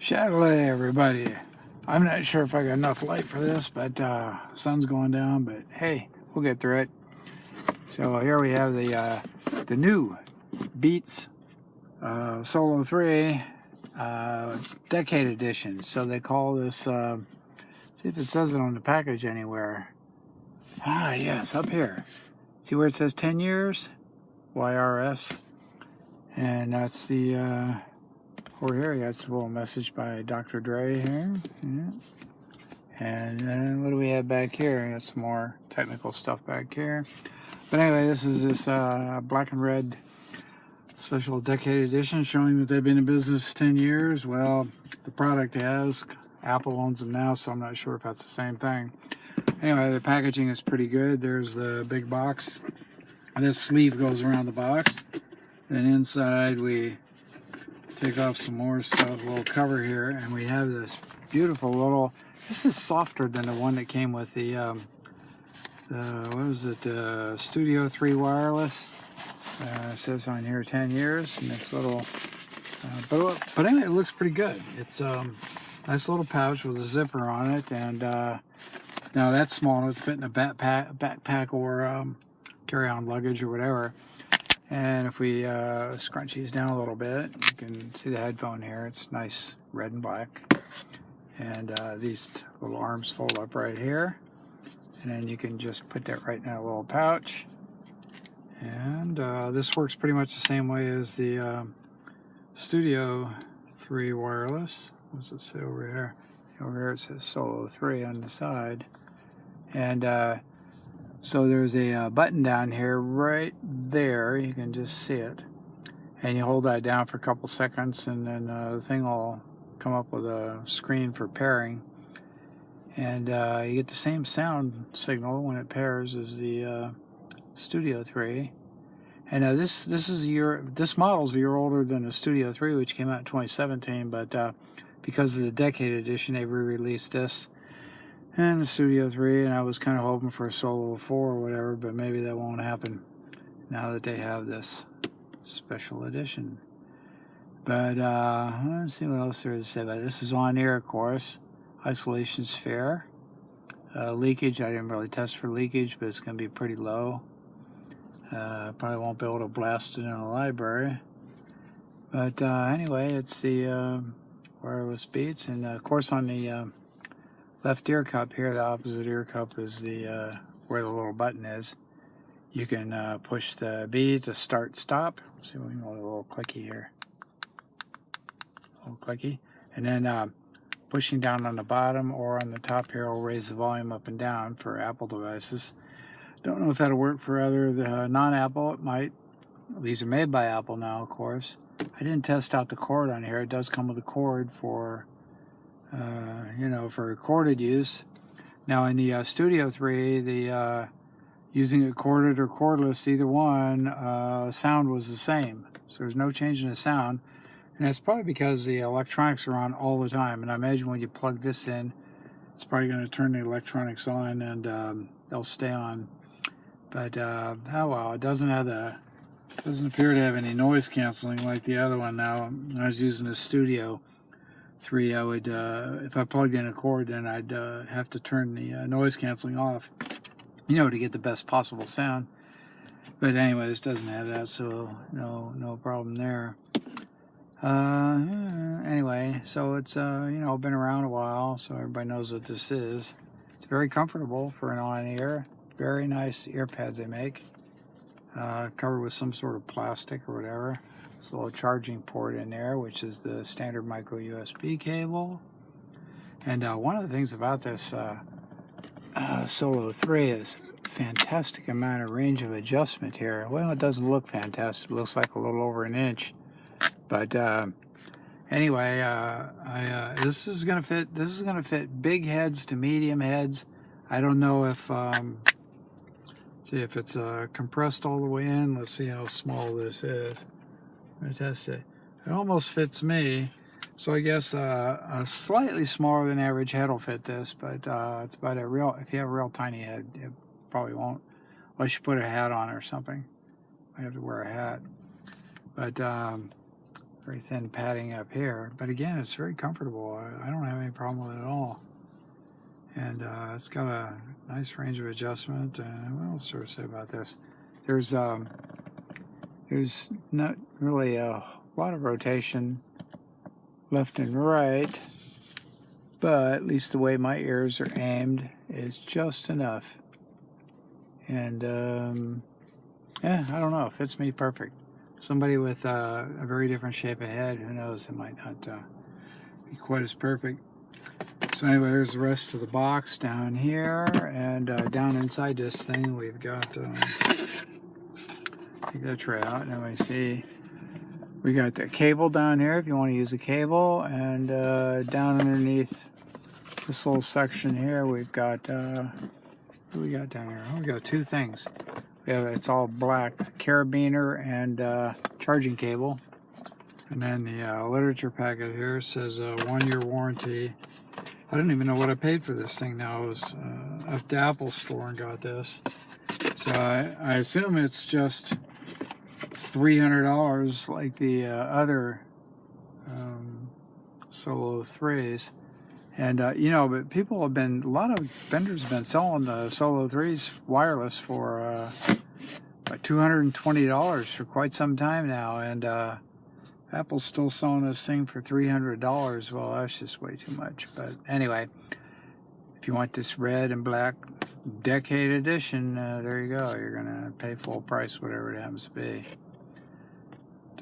Chatelet, everybody. I'm not sure if I got enough light for this, but sun's going down. But hey, we'll get through it. So here we have the new Beats Solo-3 Decade Edition. So they call this. See if it says it on the package anywhere. Ah, yes, up here. See where it says 10 years? YRS. And that's the. Over here, that's a little message by Dr. Dre here. Yeah. And then what do we have back here? Got some more technical stuff back here. But anyway, this is this black and red special decade edition showing that they've been in business 10 years. Well, the product has. Apple owns them now, so I'm not sure if that's the same thing. Anyway, the packaging is pretty good. There's the big box. And this sleeve goes around the box. And inside we take off some more stuff, a little cover here, and we have this beautiful little, this is softer than the one that came with the what was it, Studio 3 wireless. It says on here 10 years, and this little, but anyway, it looks pretty good. It's nice little pouch with a zipper on it, and now that's small, it'd fit in a backpack or carry-on luggage or whatever. And if we scrunch these down a little bit, you can see the headphone here. It's nice red and black. And these little arms fold up right here. And then you can just put that right in that little pouch. And this works pretty much the same way as the Studio 3 wireless. What's it say over here? Over here it says Solo-3 on the side. And so there's a button down here right there. You can just see it. And you hold that down for a couple seconds, and then the thing will come up with a screen for pairing. And you get the same sound signal when it pairs as the Studio 3. And this model's a year older than the Studio 3, which came out in 2017. But because of the Decade Edition, they re-released this. And the Studio 3, and I was kind of hoping for a Solo 4 or whatever, but maybe that won't happen now that they have this special edition. But let's see what else there is to say about it. This is on ear, of course. Isolation's fair. Leakage, I didn't really test for leakage, but it's going to be pretty low. Probably won't be able to blast it in a library. But anyway, it's the wireless Beats, and of course on the left ear cup here, the opposite ear cup is the where the little button is. You can push the B to start stop. See, we can go a little clicky here. A little clicky. And then pushing down on the bottom or on the top here will raise the volume up and down for Apple devices. Don't know if that'll work for other non-Apple. It might. These are made by Apple now, of course. I didn't test out the cord on here. It does come with a cord for for recorded use. Now in the Studio 3, the using it corded or cordless, either one, sound was the same. So there's no change in the sound. And that's probably because the electronics are on all the time. And I imagine when you plug this in, it's probably going to turn the electronics on and they'll stay on. But oh well, it doesn't appear to have any noise canceling like the other one. Now when I was using the Studio 3, I would, if I plugged in a cord, then I'd have to turn the noise canceling off, to get the best possible sound. But anyway, this doesn't have that, so no problem there. Anyway, so it's been around a while, so everybody knows what this is. It's very comfortable for an on-ear. Very nice ear pads they make, covered with some sort of plastic or whatever. There's a little charging port in there, which is the standard micro USB cable. And one of the things about this Solo-3 is fantastic amount of range of adjustment here. Well, it doesn't look fantastic. It looks like a little over an inch. But anyway, this is gonna fit. This is gonna fit big heads to medium heads. I don't know if see if it's compressed all the way in. Let's see how small this is. I'm gonna test it. It almost fits me. So I guess a slightly smaller than average head will fit this, but it's about if you have a real tiny head, it probably won't. Unless you put a hat on or something. I have to wear a hat. But very thin padding up here. But again, it's very comfortable. I don't have any problem with it at all. And it's got a nice range of adjustment. What else do I say about this? There's not really a lot of rotation left and right, but at least the way my ears are aimed is just enough. And yeah, I don't know, it fits me perfect. Somebody with a very different shape of head, who knows, it might not be quite as perfect. So anyway, there's the rest of the box down here, and down inside this thing we've got, take that tray out, and we see we got the cable down here if you want to use a cable, and down underneath this little section here we've got, what do we got down here? Oh, we got two things. We have, it's all black, carabiner and charging cable. And then the literature packet here says 1-year warranty. I don't even know what I paid for this thing now. I was up to Apple Store and got this. So I assume it's just $300 like the other Solo-3s. And, you know, but people have been, a lot of vendors have been selling the Solo-3s wireless for like $220 for quite some time now. And Apple's still selling this thing for $300. Well, that's just way too much. But anyway, if you want this red and black decade edition, there you go. You're going to pay full price, whatever it happens to be.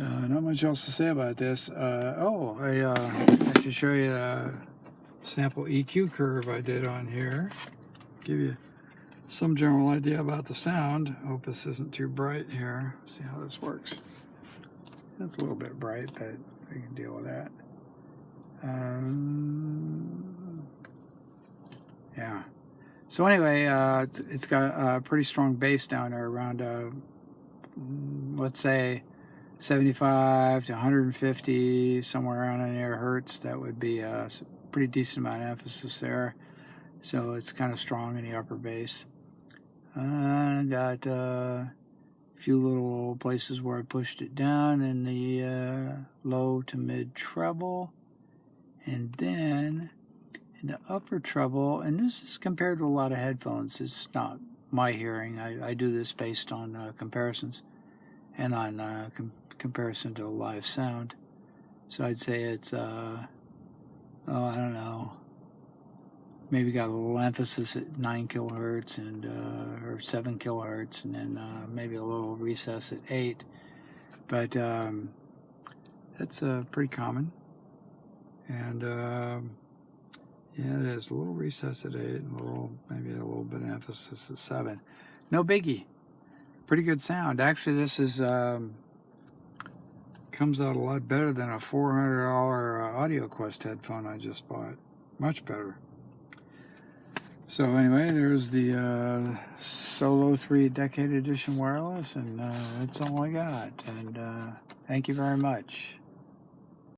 Not much else to say about this. I should show you a sample EQ curve I did on here. Give you some general idea about the sound. Hope this isn't too bright here. Let's see how this works. It's a little bit bright, but we can deal with that. Yeah. So anyway, it's got a pretty strong bass down there, around let's say 75 to 150, somewhere around in there hertz. That would be a pretty decent amount of emphasis there. So it's kind of strong in the upper bass. Got a few little places where I pushed it down in the low to mid treble. And then in the upper treble, and this is compared to a lot of headphones. It's not my hearing. I do this based on comparisons and on comparison to live sound. So I'd say it's, I don't know, maybe got a little emphasis at 9 kilohertz and or 7 kilohertz, and then maybe a little recess at 8. But that's pretty common. And yeah, it is a little recess at 8 and maybe a little bit of emphasis at 7. No biggie. Pretty good sound. Actually, this is comes out a lot better than a $400 Audio Quest headphone I just bought. Much better. So anyway, there's the Solo-3 Decade Edition wireless, and that's all I got. And thank you very much.